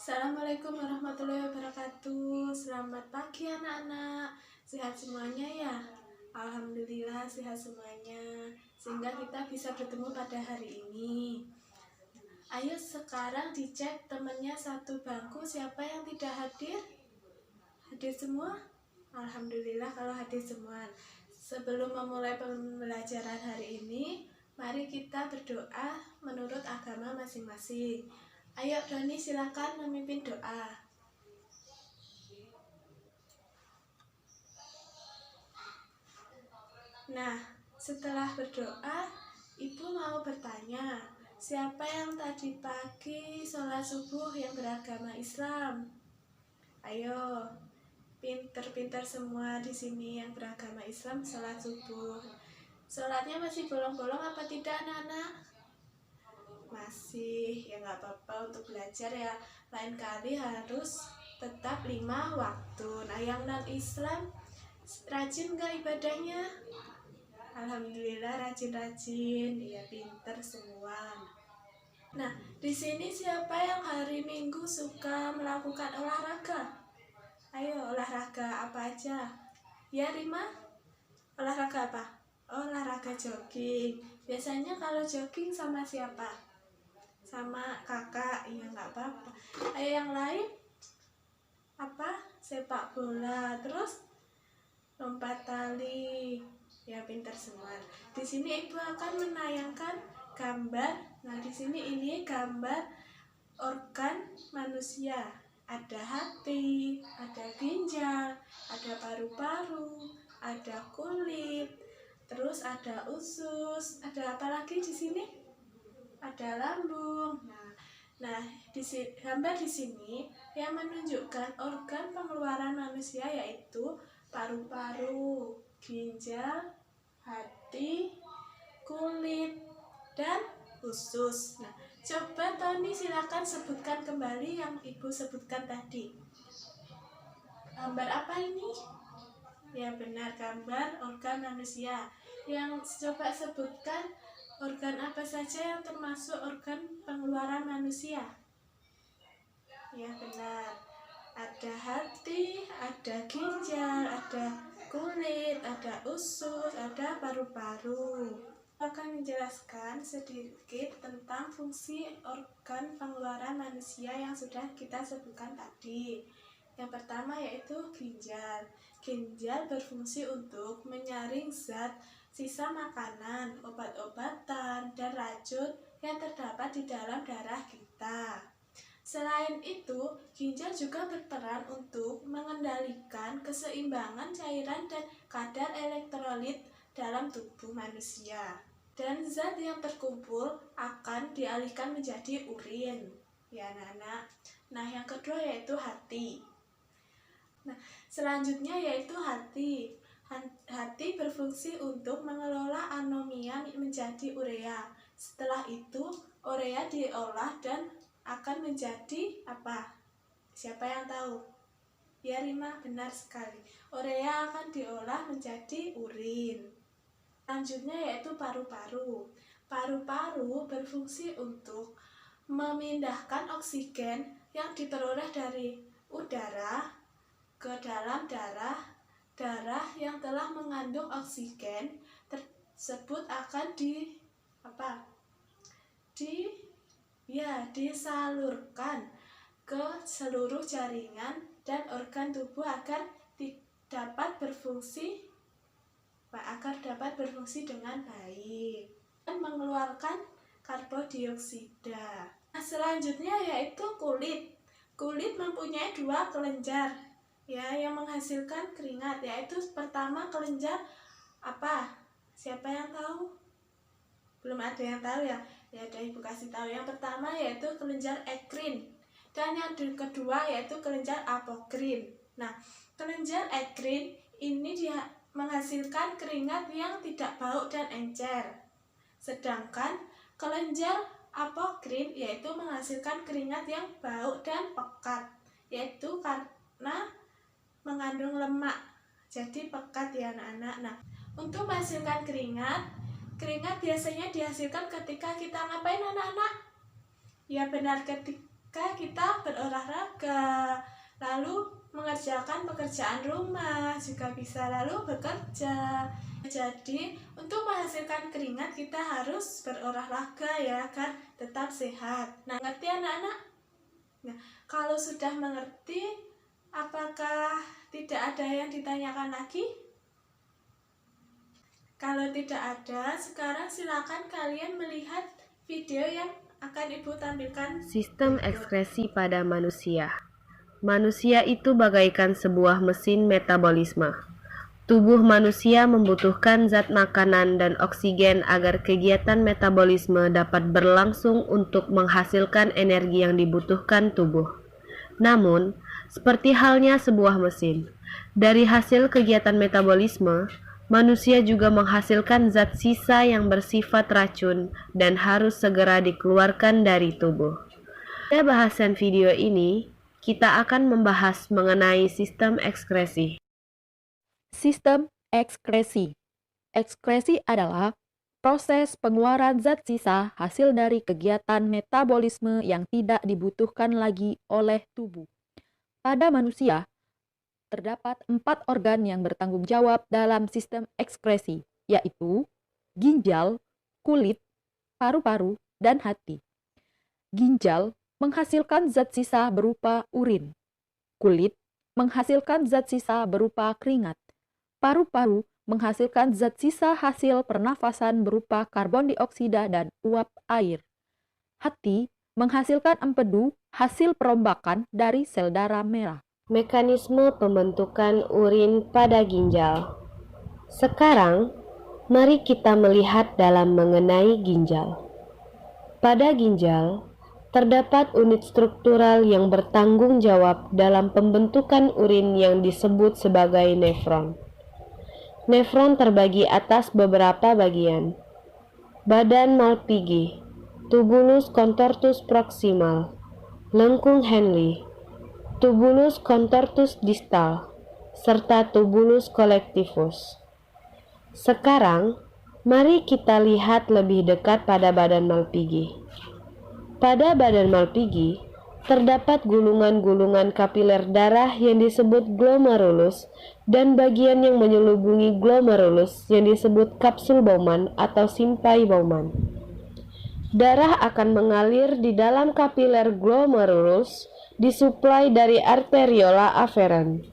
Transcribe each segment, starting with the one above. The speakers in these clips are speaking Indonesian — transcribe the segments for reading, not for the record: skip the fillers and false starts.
Assalamualaikum warahmatullahi wabarakatuh. Selamat pagi anak-anak. Sehat semuanya ya? Alhamdulillah sehat semuanya. Sehingga kita bisa bertemu pada hari ini. Ayo sekarang dicek temannya satu bangku siapa yang tidak hadir? Hadir semua? Alhamdulillah kalau hadir semua. Sebelum memulai pembelajaran hari ini, mari kita berdoa menurut agama masing-masing. Ayo Doni silakan memimpin doa. Nah, setelah berdoa, Ibu mau bertanya, siapa yang tadi pagi sholat subuh yang beragama Islam? Ayo, pinter-pinter semua di sini yang beragama Islam sholat subuh. Sholatnya masih bolong-bolong apa tidak anak-anak? Masih, ya nggak apa-apa untuk belajar ya. Lain kali harus tetap 5 waktu. Nah, yang non-Islam rajin nggak ibadahnya? Alhamdulillah rajin-rajin, ya pinter semua. Nah, di sini siapa yang hari Minggu suka melakukan olahraga? Ayo, olahraga apa aja? Ya, Rima? Olahraga apa? Olahraga jogging. Biasanya kalau jogging sama siapa? Sama kakak, ya nggak apa-apa. Ayo yang lain? Apa? Sepak bola, terus lompat tali. Ya pintar semua. Di sini Ibu akan menayangkan gambar. Nah, di sini ini gambar organ manusia. Ada hati, ada ginjal, ada paru-paru, ada kulit, terus ada usus. Ada apa lagi di sini? Ada lambung. Nah, gambar di sini yang menunjukkan organ pengeluaran manusia yaitu paru-paru, ginjal, hati, kulit, dan usus. Nah, coba Tony silakan sebutkan kembali yang Ibu sebutkan tadi. Gambar apa ini? Ya benar, gambar organ manusia. Yang coba sebutkan organ apa saja yang termasuk organ pengeluaran manusia? Ya benar, ada hati, ada ginjal, ada kulit, ada usus, ada paru-paru. Akan menjelaskan sedikit tentang fungsi organ pengeluaran manusia yang sudah kita sebutkan tadi. Yang pertama yaitu ginjal. Ginjal berfungsi untuk menyaring zat sisa makanan, obat-obatan, dan racun yang terdapat di dalam darah kita. Selain itu, ginjal juga berperan untuk mengendalikan keseimbangan cairan dan kadar elektrolit dalam tubuh manusia. Dan zat yang terkumpul akan dialihkan menjadi urin. Ya, anak-anak. Nah, yang kedua yaitu hati. Nah, selanjutnya yaitu hati. Hati berfungsi untuk mengelola anomia menjadi urea. Setelah itu, urea diolah dan akan menjadi apa? Siapa yang tahu? Ya, Rima, benar sekali. Urea akan diolah menjadi urin. Selanjutnya yaitu paru-paru. Paru-paru berfungsi untuk memindahkan oksigen yang diperoleh dari udara ke dalam darah yang telah mengandung oksigen tersebut akan disalurkan ke seluruh jaringan dan organ tubuh agar dapat berfungsi dengan baik dan mengeluarkan karbodioksida. Nah, selanjutnya yaitu kulit. Kulit mempunyai 2 kelenjar yang menghasilkan keringat, yaitu pertama kelenjar apa? Siapa yang tahu? Belum ada yang tahu ya? Ya udah Ibu kasih tahu. Yang pertama yaitu kelenjar ekrin dan yang kedua yaitu kelenjar apokrin. Nah, kelenjar ekrin ini dia menghasilkan keringat yang tidak bau dan encer. Sedangkan kelenjar apokrin yaitu menghasilkan keringat yang bau dan pekat, yaitu karena mengandung lemak, jadi pekat ya anak-anak. Nah, untuk menghasilkan keringat biasanya dihasilkan ketika kita ngapain anak-anak? Ya benar, ketika kita berolahraga, lalu mengerjakan pekerjaan rumah juga bisa, lalu bekerja. Jadi untuk menghasilkan keringat kita harus berolahraga ya, agar tetap sehat. Nah, ngerti anak-anak? Nah, kalau sudah mengerti, apakah tidak ada yang ditanyakan lagi? Kalau tidak ada, sekarang silakan kalian melihat video yang akan Ibu tampilkan. Sistem ekskresi pada manusia. Manusia itu bagaikan sebuah mesin metabolisme. Tubuh manusia membutuhkan zat makanan dan oksigen agar kegiatan metabolisme dapat berlangsung untuk menghasilkan energi yang dibutuhkan tubuh. Namun, seperti halnya sebuah mesin, dari hasil kegiatan metabolisme, manusia juga menghasilkan zat sisa yang bersifat racun dan harus segera dikeluarkan dari tubuh. Pada bahasan video ini, kita akan membahas mengenai sistem ekskresi. Sistem ekskresi. Ekskresi adalah proses pengeluaran zat sisa hasil dari kegiatan metabolisme yang tidak dibutuhkan lagi oleh tubuh. Pada manusia, terdapat 4 organ yang bertanggung jawab dalam sistem ekskresi, yaitu ginjal, kulit, paru-paru, dan hati. Ginjal menghasilkan zat sisa berupa urin. Kulit menghasilkan zat sisa berupa keringat. Paru-paru menghasilkan zat sisa hasil pernafasan berupa karbon dioksida dan uap air. Hati menghasilkan empedu hasil perombakan dari sel darah merah. Mekanisme pembentukan urin pada ginjal. Sekarang, mari kita melihat dalam mengenai ginjal. Pada ginjal, terdapat unit struktural yang bertanggung jawab dalam pembentukan urin yang disebut sebagai nefron. Nefron terbagi atas beberapa bagian. Badan Malpighi, tubulus contortus proximal, lengkung Henle, tubulus contortus distal, serta tubulus collectivus. Sekarang, mari kita lihat lebih dekat pada badan Malpighi. Pada badan Malpighi, terdapat gulungan-gulungan kapiler darah yang disebut glomerulus dan bagian yang menyelubungi glomerulus yang disebut kapsul Bowman atau simpai Bowman. Darah akan mengalir di dalam kapiler glomerulus disuplai dari arteriola afferent.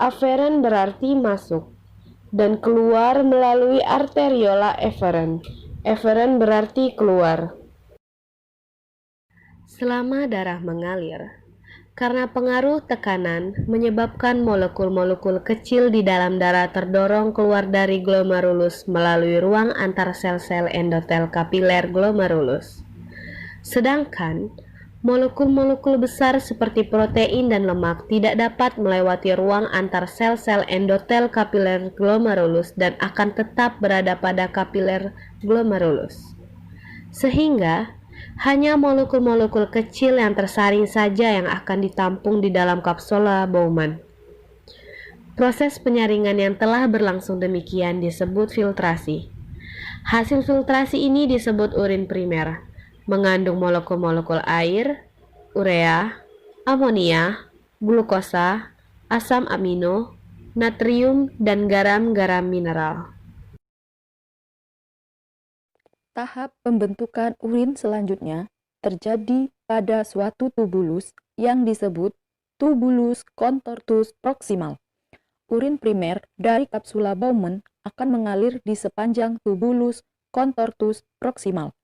Afferent berarti masuk, dan keluar melalui arteriola efferent. Efferent berarti keluar. Selama darah mengalir, karena pengaruh tekanan menyebabkan molekul-molekul kecil di dalam darah terdorong keluar dari glomerulus melalui ruang antar sel-sel endotel kapiler glomerulus. Sedangkan molekul-molekul besar seperti protein dan lemak tidak dapat melewati ruang antar sel-sel endotel kapiler glomerulus dan akan tetap berada pada kapiler glomerulus. Sehingga hanya molekul-molekul kecil yang tersaring saja yang akan ditampung di dalam kapsula Bowman. Proses penyaringan yang telah berlangsung demikian disebut filtrasi. Hasil filtrasi ini disebut urin primer, mengandung molekul-molekul air, urea, amonia, glukosa, asam amino, natrium, dan garam-garam mineral. Tahap pembentukan urin selanjutnya terjadi pada suatu tubulus yang disebut tubulus contortus proximal. Urin primer dari kapsula Bowman akan mengalir di sepanjang tubulus contortus proximal.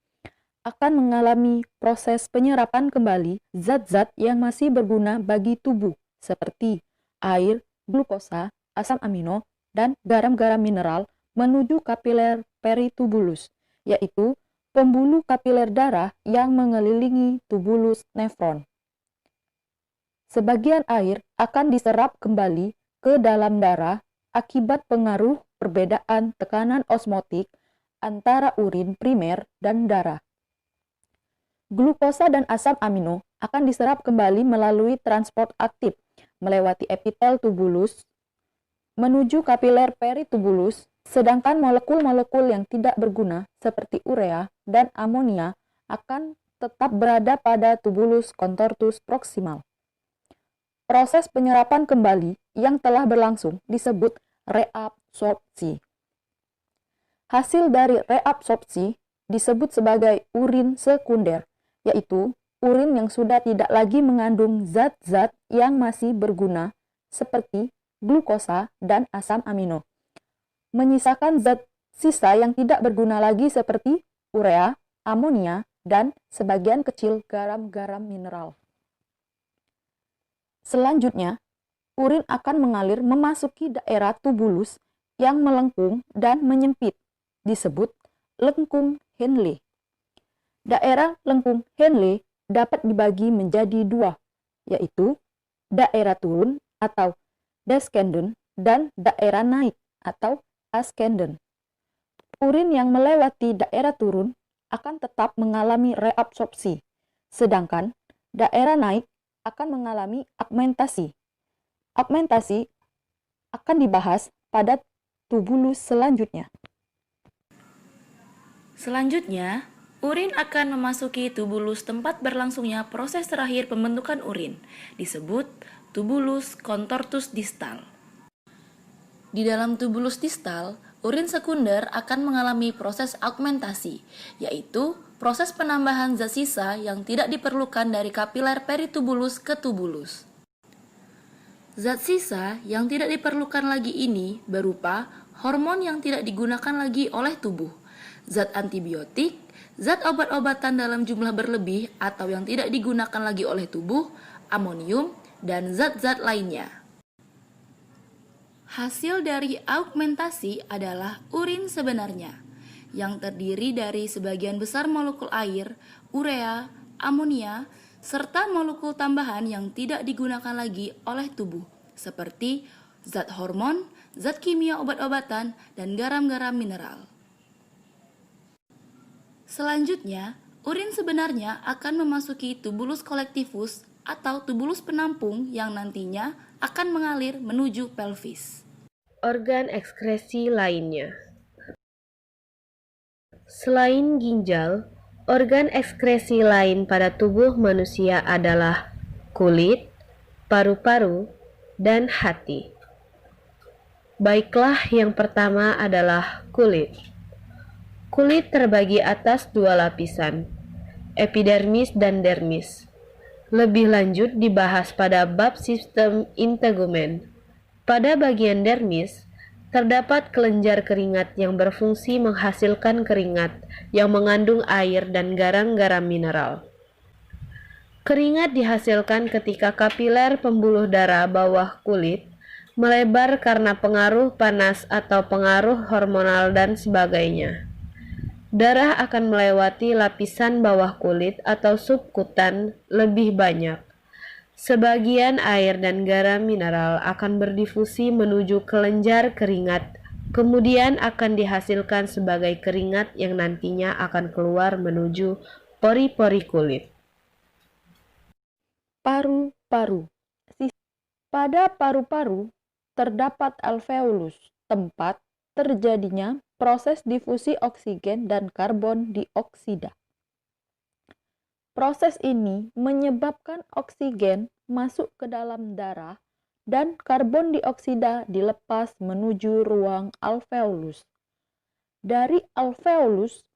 Akan mengalami proses penyerapan kembali zat-zat yang masih berguna bagi tubuh seperti air, glukosa, asam amino, dan garam-garam mineral menuju kapiler peritubulus, yaitu pembuluh kapiler darah yang mengelilingi tubulus nefron. Sebagian air akan diserap kembali ke dalam darah akibat pengaruh perbedaan tekanan osmotik antara urin primer dan darah. Glukosa dan asam amino akan diserap kembali melalui transport aktif melewati epitel tubulus menuju kapiler peritubulus, sedangkan molekul-molekul yang tidak berguna seperti urea dan amonia akan tetap berada pada tubulus contortus proximal. Proses penyerapan kembali yang telah berlangsung disebut reabsorpsi. Hasil dari reabsorpsi disebut sebagai urin sekunder, yaitu urin yang sudah tidak lagi mengandung zat-zat yang masih berguna seperti glukosa dan asam amino. Menyisakan zat sisa yang tidak berguna lagi seperti urea, amonia, dan sebagian kecil garam-garam mineral. Selanjutnya, urin akan mengalir memasuki daerah tubulus yang melengkung dan menyempit, disebut lengkung Henle. Daerah lengkung Henle dapat dibagi menjadi dua, yaitu daerah turun atau descendant dan daerah naik atau ascendant. Urin yang melewati daerah turun akan tetap mengalami reabsorpsi, sedangkan daerah naik akan mengalami agmentasi. Agmentasi akan dibahas pada tubulus selanjutnya. Selanjutnya, urin akan memasuki tubulus tempat berlangsungnya proses terakhir pembentukan urin, disebut tubulus contortus distal. Di dalam tubulus distal, urin sekunder akan mengalami proses augmentasi, yaitu proses penambahan zat sisa yang tidak diperlukan dari kapiler peritubulus ke tubulus. Zat sisa yang tidak diperlukan lagi ini berupa hormon yang tidak digunakan lagi oleh tubuh, zat antibiotik, zat obat-obatan dalam jumlah berlebih atau yang tidak digunakan lagi oleh tubuh, amonium, dan zat-zat lainnya. Hasil dari augmentasi adalah urin sebenarnya, yang terdiri dari sebagian besar molekul air, urea, amonia, serta molekul tambahan yang tidak digunakan lagi oleh tubuh, seperti zat hormon, zat kimia obat-obatan, dan garam-garam mineral. Selanjutnya, urin sebenarnya akan memasuki tubulus kolektivus atau tubulus penampung yang nantinya akan mengalir menuju pelvis. Organ ekskresi lainnya. Selain ginjal, organ ekskresi lain pada tubuh manusia adalah kulit, paru-paru, dan hati. Baiklah, yang pertama adalah kulit. Kulit terbagi atas dua lapisan, epidermis dan dermis. Lebih lanjut dibahas pada bab sistem integumen. Pada bagian dermis, terdapat kelenjar keringat yang berfungsi menghasilkan keringat yang mengandung air dan garam-garam mineral. Keringat dihasilkan ketika kapiler pembuluh darah bawah kulit melebar karena pengaruh panas atau pengaruh hormonal dan sebagainya. Darah akan melewati lapisan bawah kulit atau subkutan lebih banyak. Sebagian air dan garam mineral akan berdifusi menuju kelenjar keringat, kemudian akan dihasilkan sebagai keringat yang nantinya akan keluar menuju pori-pori kulit. Paru-paru. Pada paru-paru terdapat alveolus, tempat terjadinya proses difusi oksigen dan karbon dioksida. Proses ini menyebabkan oksigen masuk ke dalam darah dan karbon dioksida dilepas menuju ruang alveolus. Dari alveolus,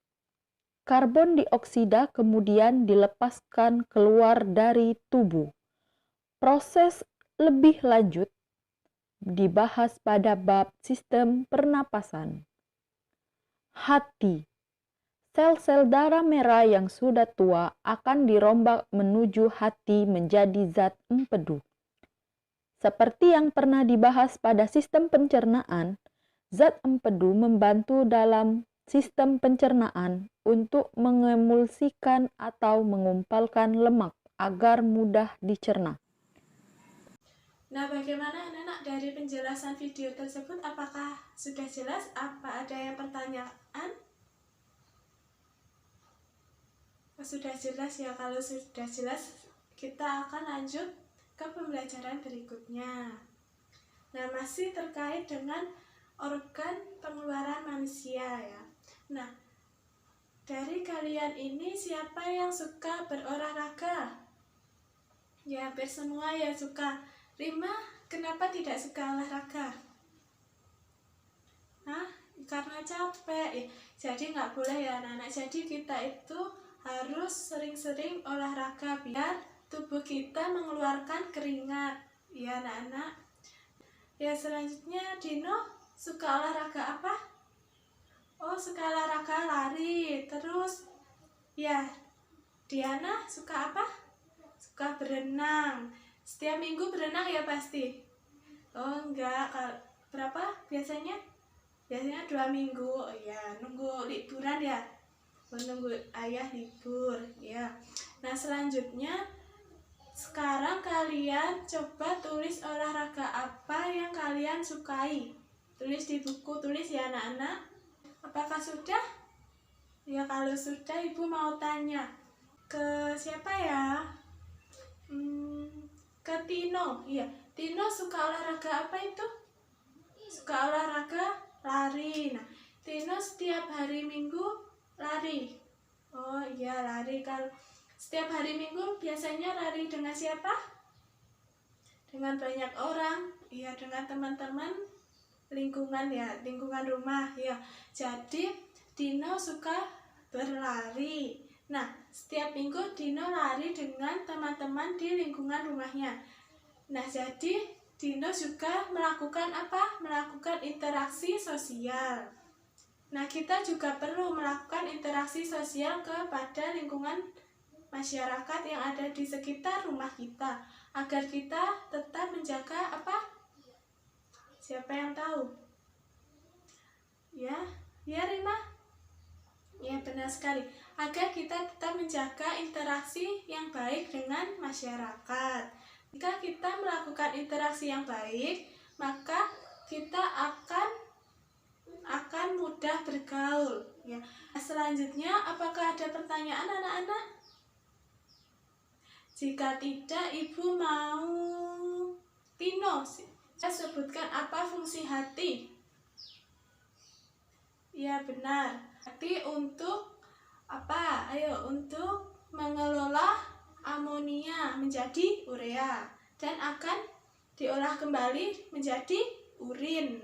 karbon dioksida kemudian dilepaskan keluar dari tubuh. Proses lebih lanjut dibahas pada bab sistem pernapasan. Hati. Sel-sel darah merah yang sudah tua akan dirombak menuju hati menjadi zat empedu. Seperti yang pernah dibahas pada sistem pencernaan, zat empedu membantu dalam sistem pencernaan untuk mengemulsikan atau mengumpalkan lemak agar mudah dicerna. Nah, bagaimana anak-anak dari penjelasan video tersebut? Apakah sudah jelas? Apa ada yang pertanyaan? Sudah jelas ya. Kalau sudah jelas, kita akan lanjut ke pembelajaran berikutnya. Nah, masih terkait dengan organ pengeluaran manusia ya. Nah, dari kalian ini siapa yang suka berolahraga? Ya, hampir semua ya suka. Rima, kenapa tidak suka olahraga? Hah? Karena capek ya. Jadi nggak boleh ya anak-anak. Jadi kita itu harus sering-sering olahraga biar tubuh kita mengeluarkan keringat ya anak-anak. Ya selanjutnya, Dino suka olahraga apa? Oh, suka olahraga lari. Terus ya, Diana suka apa? Suka berenang. Setiap minggu berenang ya pasti? Oh enggak, berapa biasanya? Biasanya 2 minggu. Oh, ya, nunggu liburan ya? Menunggu ayah libur ya. Nah selanjutnya, sekarang kalian coba tulis olahraga apa yang kalian sukai. Tulis di buku, tulis ya anak-anak. Apakah sudah? Ya kalau sudah, ibu mau tanya ke siapa ya? Ke Tino. Iya, Tino suka olahraga apa itu? Suka olahraga lari. Nah, Tino setiap hari Minggu lari. Oh iya, lari. Kalau setiap hari Minggu biasanya lari dengan siapa? Dengan banyak orang. Iya, dengan teman-teman lingkungan ya, lingkungan rumah ya. Jadi Dino suka berlari. Nah, setiap minggu Dino lari dengan teman-teman di lingkungan rumahnya. Nah, jadi Dino juga melakukan apa? Melakukan interaksi sosial. Nah, kita juga perlu melakukan interaksi sosial kepada lingkungan masyarakat yang ada di sekitar rumah kita, agar kita tetap menjaga apa? Siapa yang tahu? Ya, ya Rima? Ya benar sekali, agar kita tetap menjaga interaksi yang baik dengan masyarakat. Jika kita melakukan interaksi yang baik, maka kita akan mudah bergaul ya. Selanjutnya, apakah ada pertanyaan anak-anak? Jika tidak, ibu mau Tino, saya sebutkan apa fungsi hati? Ya benar, hati untuk apa? Ayo, untuk mengelola amonia menjadi urea dan akan diolah kembali menjadi urin.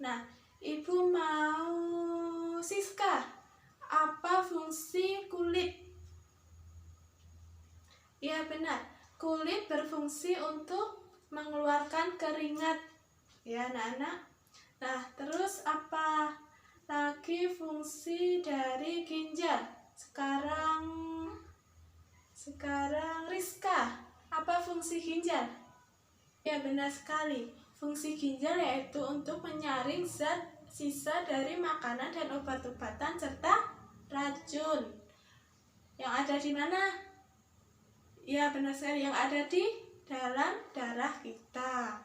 Nah, ibu mau Siska, apa fungsi kulit? Ya benar, kulit berfungsi untuk mengeluarkan keringat ya anak-anak. Nah, terus apa lagi fungsi dari ginjal? Sekarang Rizka, apa fungsi ginjal? Ya benar sekali, fungsi ginjal yaitu untuk menyaring zat sisa dari makanan dan obat-obatan serta racun yang ada di mana? Ya benar sekali, yang ada di dalam darah kita.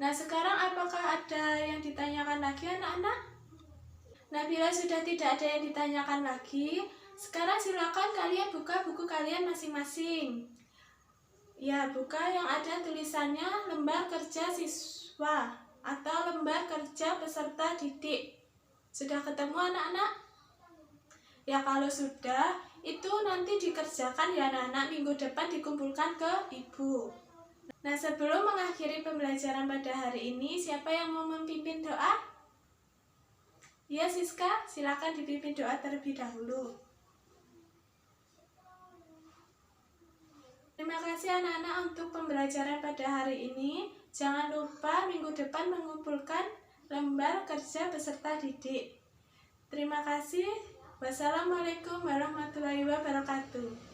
Nah sekarang apakah ada yang ditanyakan lagi anak-anak? Nah bila sudah tidak ada yang ditanyakan lagi, sekarang silakan kalian buka buku kalian masing-masing. Ya, buka yang ada tulisannya lembar kerja siswa atau lembar kerja peserta didik. Sudah ketemu anak-anak? Ya kalau sudah, itu nanti dikerjakan ya anak-anak, minggu depan dikumpulkan ke ibu. Nah sebelum mengakhiri pembelajaran pada hari ini, siapa yang mau memimpin doa? Ya Siska, silakan dipimpin doa terlebih dahulu. Terima kasih anak-anak untuk pembelajaran pada hari ini. Jangan lupa minggu depan mengumpulkan lembar kerja peserta didik. Terima kasih. Wassalamualaikum warahmatullahi wabarakatuh.